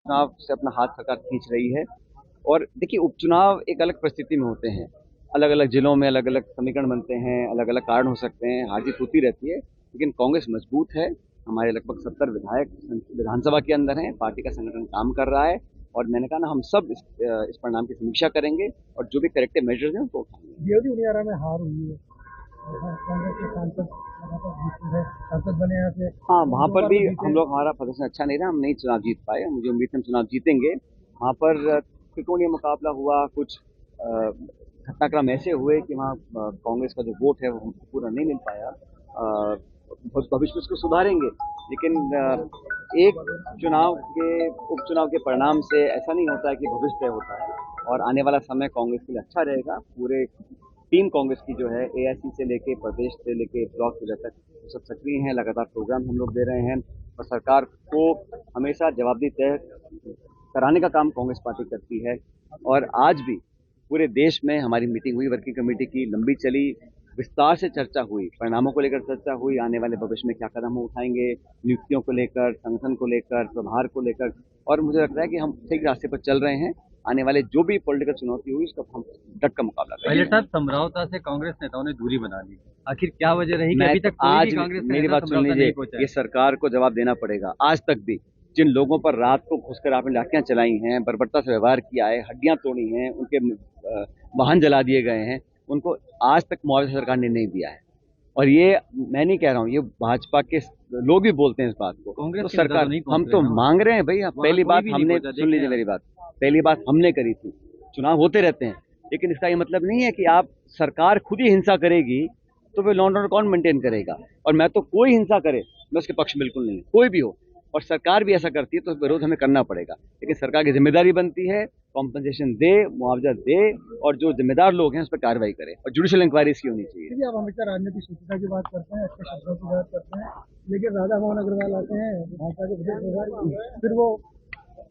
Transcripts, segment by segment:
चुनाव से अपना हाथ सरकार खींच रही है। और देखिए, उपचुनाव एक अलग परिस्थिति में होते हैं, अलग अलग जिलों में अलग अलग समीकरण बनते हैं, अलग अलग कारण हो सकते हैं, हार जीत होती रहती है। लेकिन कांग्रेस मजबूत है। हमारे लगभग 70 विधायक विधानसभा के अंदर हैं, पार्टी का संगठन काम कर रहा है। और मैंने कहा ना, हम सब इस परिणाम की समीक्षा करेंगे और जो भी करेक्टिव मेजर्स हैं उनको उठाएंगे। देवरी उनियारा में हार हुई है। हाँ, कांग्रेस के सांसद लगातार जीतते हैं, सांसद बने यहाँ से। हाँ, वहाँ दो पर बार भी तो जीते हम हैं। लोग, हमारा प्रदर्शन अच्छा नहीं रहा, हम नहीं चुनाव जीत पाए। मुझे उम्मीद है हम चुनाव जीतेंगे। वहाँ पर त्रिकोणीय मुकाबला हुआ, कुछ घटनाक्रम ऐसे हुए कि वहाँ कांग्रेस का जो वोट है वो हमको पूरा नहीं मिल पाया। भविष्य में इसको सुधारेंगे, लेकिन एक चुनाव के उपचुनाव के परिणाम से ऐसा नहीं होता है कि भविष्य तय होता है। और आने वाला समय कांग्रेस के लिए अच्छा रहेगा। पूरे टीम कांग्रेस की जो है, एआईसी से लेके प्रदेश से लेके ब्लॉक जिले तक सब सक्रिय हैं। लगातार प्रोग्राम हम लोग दे रहे हैं और सरकार को हमेशा जवाबदेही तय कराने का काम कांग्रेस पार्टी करती है। और आज भी पूरे देश में हमारी मीटिंग हुई, वर्किंग कमेटी की लंबी चली, विस्तार से चर्चा हुई, परिणामों को लेकर चर्चा हुई, आने वाले भविष्य में क्या कदम हम उठाएंगे, नियुक्तियों को लेकर, संगठन को लेकर, प्रभार को लेकर। और मुझे लगता है कि हम सही रास्ते पर चल रहे हैं। आने वाले जो भी पॉलिटिकल चुनौती हुई उसका हम डट का मुकाबला करेंगे। पायलट साहब, समझौता से कांग्रेस नेताओं ने दूरी बना ली, आखिर क्या वजह रही कि मैं अभी तक कोई आज भी कांग्रेस का मेरी नेता बात सुन समझौता लीजिए, नहीं पहुंचा ये है? सरकार को जवाब देना पड़ेगा। आज तक भी जिन लोगों पर रात को घुसकर आपने लाठियां चलाई हैं, बर्बरता से व्यवहार किया है, हड्डियां तोड़ी हैं, उनके वाहन जला दिए गए हैं, उनको आज तक मुआवजा सरकार ने नहीं दिया है। और ये मैं नहीं कह रहा हूँ, ये भाजपा के लोग भी बोलते हैं इस बात को। कांग्रेस तो के नेता तो सरकार, नहीं हम पहुंच तो रहे ना। मांग रहे हैं भाई। पहली कोई बात भी नहीं हमने, पहुंचा, सुन लीजिए मेरी बात, पहली बात हमने करी थी। चुनाव होते रहते हैं, लेकिन इसका ये मतलब नहीं है कि आप सरकार खुद ही हिंसा करेगी तो फिर लॉ एंड ऑर्डर कौन मेंटेन करेगा। और मैं तो कोई हिंसा करे मैं उसके पक्ष में बिल्कुल नहीं, कोई भी हो। और सरकार भी ऐसा करती है तो विरोध हमें करना पड़ेगा। लेकिन सरकार की जिम्मेदारी बनती है कॉम्पनसेशन दे, मुआवजा दे, और जो जिम्मेदार लोग हैं उस पर कार्रवाई करे, और जुडिशियल इंक्वायरी इसकी होनी चाहिए। देखिए, आप हमेशा राजनीतिक सूत्रता की बात करते हैं, अच्छे शब्दों की बात करते हैं, लेकिन राधा मोहन अग्रवाल आते हैं भाजपा के विदेश प्रभारी, फिर वो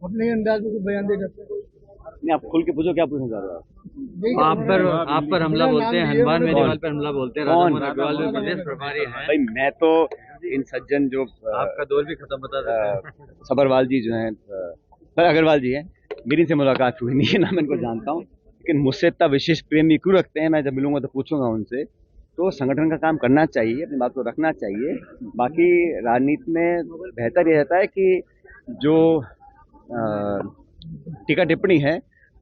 अपने ही अंदाज में कुछ बयान दे जाते हैं। नहीं, आप खुल के पूछो, क्या पूछना चाह रहे हो आप? आप पर हमला बोलते हैं, हनुमान मेरीवाल पर हमला बोलते हैं, राधा कौन? मोहन अग्रवाल भी प्रदेश प्रभारी हैं। भाई, मैं तो इन सज्जन जो आपका दौर भी खत्म बता देते हैं। सबरवाल जी जो हैं, अग्रवाल जी हैं, मेरी से मुलाकात हुई नहीं है, ना मैं इनको जानता हूँ। लेकिन मुझसे इतना विशेष प्रेम भी क्यों रखते हैं, मैं जब मिलूंगा तो पूछूंगा उनसे। तो संगठन का काम करना चाहिए, अपनी बात को रखना चाहिए। बाकी राजनीति में बेहतर ये रहता है कि जो टीका टिप्पणी है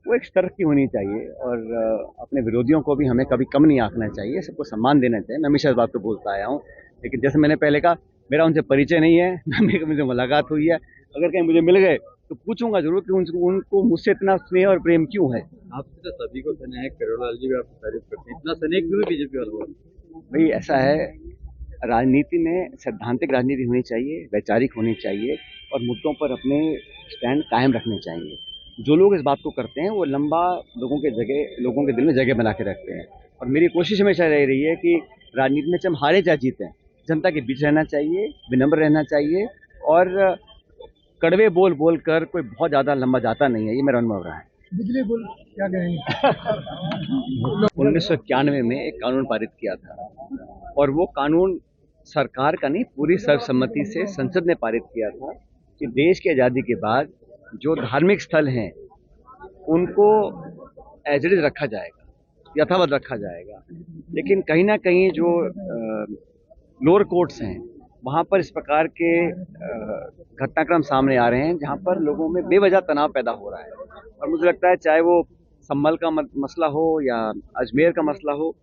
वो एक स्तर की होनी चाहिए। और अपने विरोधियों को भी हमें कभी कम नहीं आंकना चाहिए, सबको सम्मान देना चाहिए। मैं हमेशा इस बात को बोलता आया हूँ। लेकिन जैसे मैंने पहले कहा, मेरा उनसे परिचय नहीं है, ना मेरी मुझे मुलाकात हुई है। अगर कहीं मुझे मिल गए तो पूछूंगा जरूर कि उनको मुझसे इतना स्नेह और प्रेम क्यों है। आपसे तो सभी को स्नेह है, करोड़लाल जी भी आपकी तारीफ करते हैं, इतना स्नेह क्यों है बीजेपी वालों को? भाई ऐसा है, राजनीति में सैद्धांतिक राजनीति होनी चाहिए, वैचारिक होनी चाहिए, और मुद्दों पर अपने स्टैंड कायम रखने चाहिए। जो लोग इस बात को करते हैं वो लंबा लोगों के दिल में जगह बना के रखते हैं। और मेरी कोशिश हमेशा रही है कि राजनीति में चाहे हम हारे चाहे जीतें, जनता के बीच रहना चाहिए, विनम्र रहना चाहिए, और कड़वे बोल बोल कर कोई बहुत ज़्यादा लंबा जाता नहीं है। ये मेरा अनुभव रहा है। बिजली गुल क्या कहेंगे? 1991 में एक कानून पारित किया था, और वो कानून सरकार का नहीं, पूरी सर्वसम्मति से संसद ने पारित किया था कि देश की आज़ादी के बाद जो धार्मिक स्थल हैं उनको एज इट इज रखा जाएगा, यथावत रखा जाएगा। लेकिन कहीं ना कहीं जो लोअर कोर्ट्स हैं वहाँ पर इस प्रकार के घटनाक्रम सामने आ रहे हैं जहाँ पर लोगों में बेवजह तनाव पैदा हो रहा है। और मुझे लगता है चाहे वो संभल का मसला हो या अजमेर का मसला हो,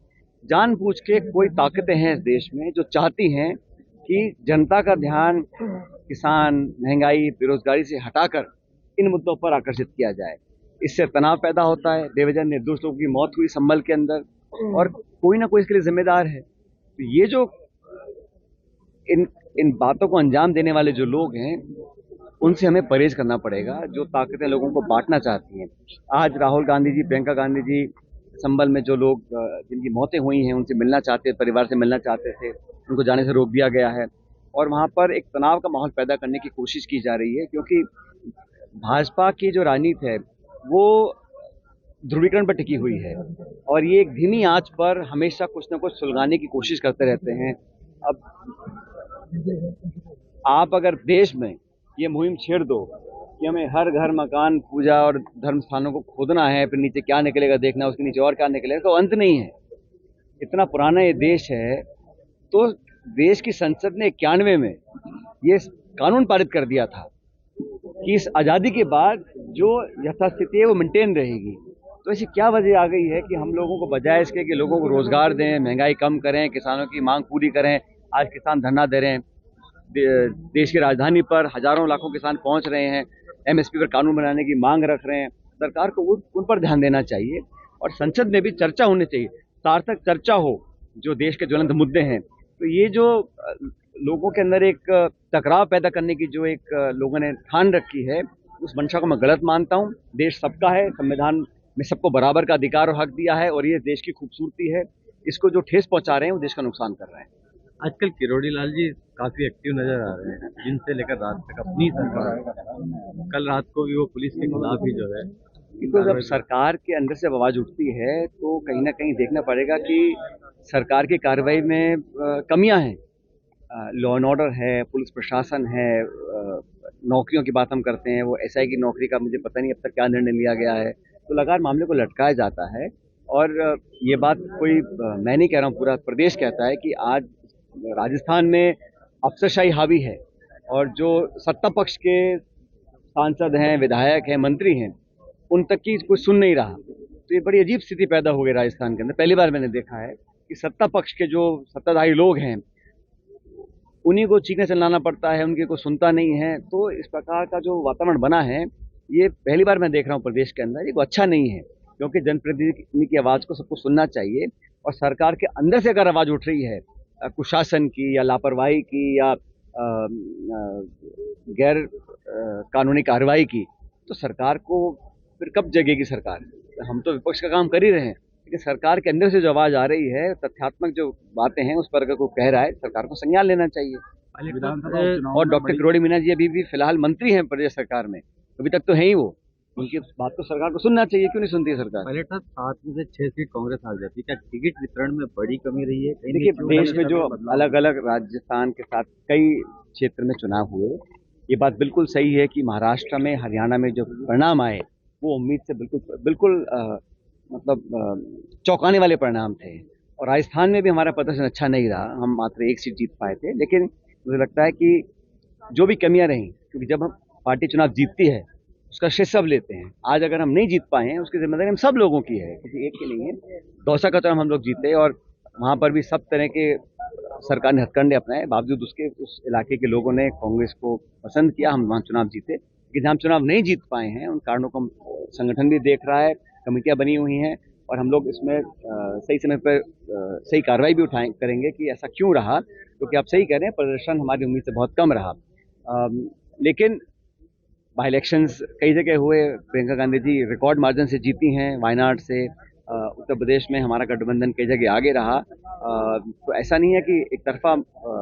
जानबूझ के कोई ताकतें हैं इस देश में जो चाहती हैं कि जनता का ध्यान किसान, महंगाई, बेरोजगारी से हटाकर इन मुद्दों पर आकर्षित किया जाए। इससे तनाव पैदा होता है, बेवजह निर्दोष लोगों की मौत हुई संभल के अंदर, और कोई ना कोई इसके लिए जिम्मेदार है। तो ये जो इन बातों को अंजाम देने वाले जो लोग हैं उनसे हमें परहेज करना पड़ेगा, जो ताकतें लोगों को बांटना चाहती हैं। आज राहुल गांधी जी, प्रियंका गांधी जी, संभल में जो लोग जिनकी मौतें हुई हैं उनसे मिलना चाहते, परिवार से मिलना चाहते थे, उनको जाने से रोक दिया गया है। और वहाँ पर एक तनाव का माहौल पैदा करने की कोशिश की जा रही है, क्योंकि भाजपा की जो राजनीति है वो ध्रुवीकरण पर टिकी हुई है, और ये एक धीमी आंच पर हमेशा कुछ न कुछ सुलगाने की कोशिश करते रहते हैं। अब आप अगर देश में ये मुहिम छेड़ दो कि हमें हर घर मकान पूजा और धर्म स्थानों को खोदना है, फिर नीचे क्या निकलेगा देखना, उसके नीचे और क्या निकलेगा, तो अंत नहीं है। इतना पुराना ये देश है, तो देश की संसद ने 91 में ये कानून पारित कर दिया था कि इस आज़ादी के बाद जो यथास्थिति है वो मेंटेन रहेगी। तो ऐसी क्या वजह आ गई है कि हम लोगों को बजाय इसके कि लोगों को रोजगार दें, महंगाई कम करें, किसानों की मांग पूरी करें, आज किसान धरना दे रहे हैं, देश की राजधानी पर हजारों लाखों किसान पहुंच रहे हैं, एमएसपी पर कानून बनाने की मांग रख रहे हैं। सरकार को उन पर ध्यान देना चाहिए और संसद में भी चर्चा होनी चाहिए, सार्थक चर्चा हो जो देश के ज्वलंत मुद्दे हैं। तो ये जो लोगों के अंदर एक टकराव पैदा करने की जो एक लोगों ने ठान रखी है, उस मंशा को मैं गलत मानता हूँ। देश सबका है, संविधान में सबको बराबर का अधिकार और हक दिया है, और ये देश की खूबसूरती है। इसको जो ठेस पहुंचा रहे हैं वो देश का नुकसान कर रहे हैं। आजकल किरोड़ी लाल जी काफी एक्टिव नजर आ रहे हैं, जिनसे लेकर रात तक अपनी सरकार, कल रात को भी वो पुलिस के खिलाफ ही जो है, बिकॉज जब सरकार के अंदर से आवाज उठती है तो कहीं ना कहीं देखना पड़ेगा कि सरकार की कार्रवाई में कमियां हैं। लॉ एंड ऑर्डर है, पुलिस प्रशासन है, नौकरियों की बात हम करते हैं, वो एसआई की नौकरी का मुझे पता नहीं अब तक क्या निर्णय लिया गया है। तो लगातार मामले को लटकाया जाता है, और ये बात कोई मैं नहीं कह रहा हूँ, पूरा प्रदेश कहता है कि आज राजस्थान में अफसरशाही हावी है, और जो सत्ता पक्ष के सांसद हैं, विधायक हैं, मंत्री हैं, उन तक की कोई सुन नहीं रहा। तो ये बड़ी अजीब स्थिति पैदा हो गई राजस्थान के अंदर। पहली बार मैंने देखा है कि सत्ता पक्ष के जो सत्ताधारी लोग हैं उन्हीं को चीखने चिल्लाना पड़ता है, उनकी कोई सुनता नहीं है। तो इस प्रकार का जो वातावरण बना है, ये पहली बार मैं देख रहा हूँ प्रदेश के अंदर। ये कोई अच्छा नहीं है, क्योंकि जनप्रतिनिधि की आवाज़ को सबको सुनना चाहिए, और सरकार के अंदर से अगर आवाज़ उठ रही है कुशासन की या लापरवाही की या गैर कानूनी कार्रवाई की, तो सरकार को फिर कब जगेगी सरकार। हम तो विपक्ष का काम कर ही रहे हैं, लेकिन सरकार के अंदर से जो आवाज़ आ रही है, तथ्यात्मक जो बातें हैं, उस पर अगर कोई कह रहा है, सरकार को संज्ञान लेना चाहिए। और डॉक्टर किरोड़ी मीना जी अभी भी फिलहाल मंत्री हैं प्रदेश सरकार में, अभी तक तो है ही वो। उनकी बात तो सरकार को सुनना चाहिए, क्यों नहीं सुनती है सरकार। पहले था 7 में से 6 सीट कांग्रेस हार जाती है, क्या टिकट वितरण में बड़ी कमी रही है? देखिए, देश में जो अलग अलग राजस्थान के साथ कई क्षेत्र में चुनाव हुए, ये बात बिल्कुल सही है कि महाराष्ट्र में, हरियाणा में जो परिणाम आए वो उम्मीद से बिल्कुल चौंकाने वाले परिणाम थे। और राजस्थान में भी हमारा प्रदर्शन अच्छा नहीं रहा, हम मात्र 1 सीट जीत पाए थे। लेकिन मुझे लगता है कि जो भी कमियां रहीं, क्योंकि जब हम पार्टी चुनाव जीतती है उसका श्रेय सब लेते हैं। आज अगर हम नहीं जीत पाए हैं, उसकी जिम्मेदारी हम सब लोगों की है, किसी एक की नहीं है। दौसा का चुनाव हम लोग जीते, और वहाँ पर भी सब तरह के सरकार ने हथकंडे अपनाए, बावजूद उसके उस इलाके के लोगों ने कांग्रेस को पसंद किया, हम वहाँ चुनाव जीते। लेकिन हम चुनाव नहीं जीत पाए हैं, उन कारणों को संगठन भी देख रहा है, कमेटियां बनी हुई हैं, और हम लोग इसमें सही समय पर सही कार्रवाई भी करेंगे कि ऐसा क्यों रहा। क्योंकि आप सही कह रहे हैं, प्रदर्शन हमारी उम्मीद से बहुत कम रहा। लेकिन बाई इलेक्शंस कई जगह हुए, प्रियंका गांधी जी रिकॉर्ड मार्जिन से जीती हैं, वायनाड से। उत्तर प्रदेश में हमारा गठबंधन कई जगह आगे रहा। तो ऐसा नहीं है कि एक तरफा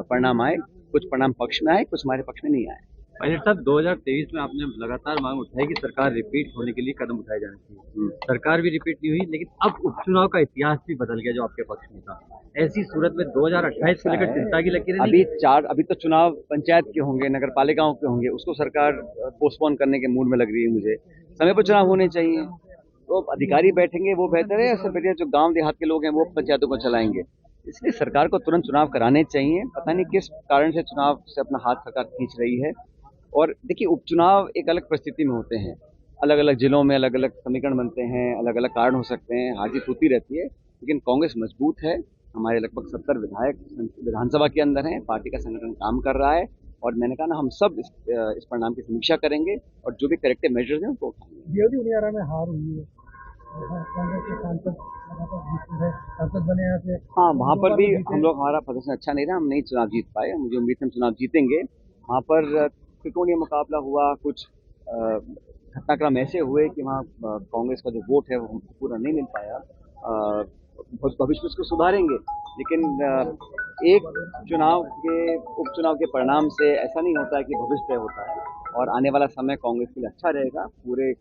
परिणाम आए, कुछ परिणाम पक्ष में आए, कुछ हमारे पक्ष में नहीं आए। पायलट साहब, 2023 में आपने लगातार मांग उठाई कि सरकार रिपीट होने के लिए कदम उठाए जाने चाहिए। सरकार भी रिपीट नहीं हुई, लेकिन अब उपचुनाव का इतिहास भी बदल गया जो आपके पक्ष में था। ऐसी सूरत में 2028 को लेकर चिंता की लकीरें अभी तो चुनाव पंचायत के होंगे, नगर पालिकाओं के होंगे, उसको सरकार पोस्टपोन करने के मूड में लग रही है। मुझे समय पर चुनाव होने चाहिए, तो अधिकारी बैठेंगे वो बेहतर है, ऐसे बढ़िया जो गांव देहात के लोग हैं वो पंचायतों को चलाएंगे। इसलिए सरकार को तुरंत चुनाव कराने चाहिए। पता नहीं किस कारण से चुनाव से अपना हाथ सरकार खींच रही है। और देखिए, उपचुनाव एक अलग परिस्थिति में होते हैं, अलग अलग जिलों में अलग अलग समीकरण बनते हैं, अलग अलग कारण हो सकते हैं, हार जीत होती रहती है। लेकिन कांग्रेस मजबूत है, हमारे लगभग 70 विधायक विधानसभा के अंदर हैं, पार्टी का संगठन काम कर रहा है, और मैंने कहा ना, हम सब इस परिणाम की समीक्षा करेंगे और जो भी करेक्टिव मेजर्स हैं उनको उठाएंगे। में हार हुई है, कांग्रेस के सांसद बने यहाँ से। हाँ, वहाँ पर भी हम लोग, हमारा प्रदर्शन अच्छा नहीं रहा, हम नहीं चुनाव जीत पाए। मुझे उम्मीद है हम चुनाव जीतेंगे। वहाँ पर त्रिकोणीय मुकाबला हुआ, कुछ घटनाक्रम ऐसे हुए कि वहाँ कांग्रेस का जो वोट है वो पूरा नहीं मिल पाया। भविष्य में उसको सुधारेंगे, लेकिन एक चुनाव के उपचुनाव के परिणाम से ऐसा नहीं होता है कि भविष्य तय होता है। और आने वाला समय कांग्रेस के लिए अच्छा रहेगा। पूरे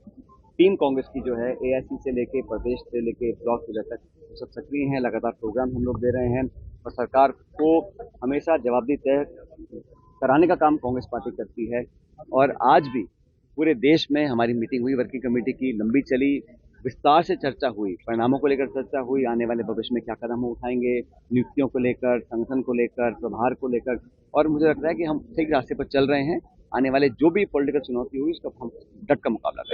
टीम कांग्रेस की जो है, एआईसी से लेके प्रदेश से लेके ब्लॉक जिला तक सब सक्रिय हैं, लगातार प्रोग्राम हम लोग दे रहे हैं, और सरकार को हमेशा जवाबदेही तय कराने का काम कांग्रेस पार्टी करती है। और आज भी पूरे देश में हमारी मीटिंग हुई, वर्किंग कमेटी की लंबी चली, विस्तार से चर्चा हुई, परिणामों को लेकर चर्चा हुई, आने वाले भविष्य में क्या कदम हम उठाएंगे, नियुक्तियों को लेकर, संगठन को लेकर, प्रभार को लेकर। और मुझे लगता है कि हम सही रास्ते पर चल रहे हैं। आने वाले जो भी पॉलिटिकल चुनौती हुई उसका हम डट कर मुकाबला करेंगे।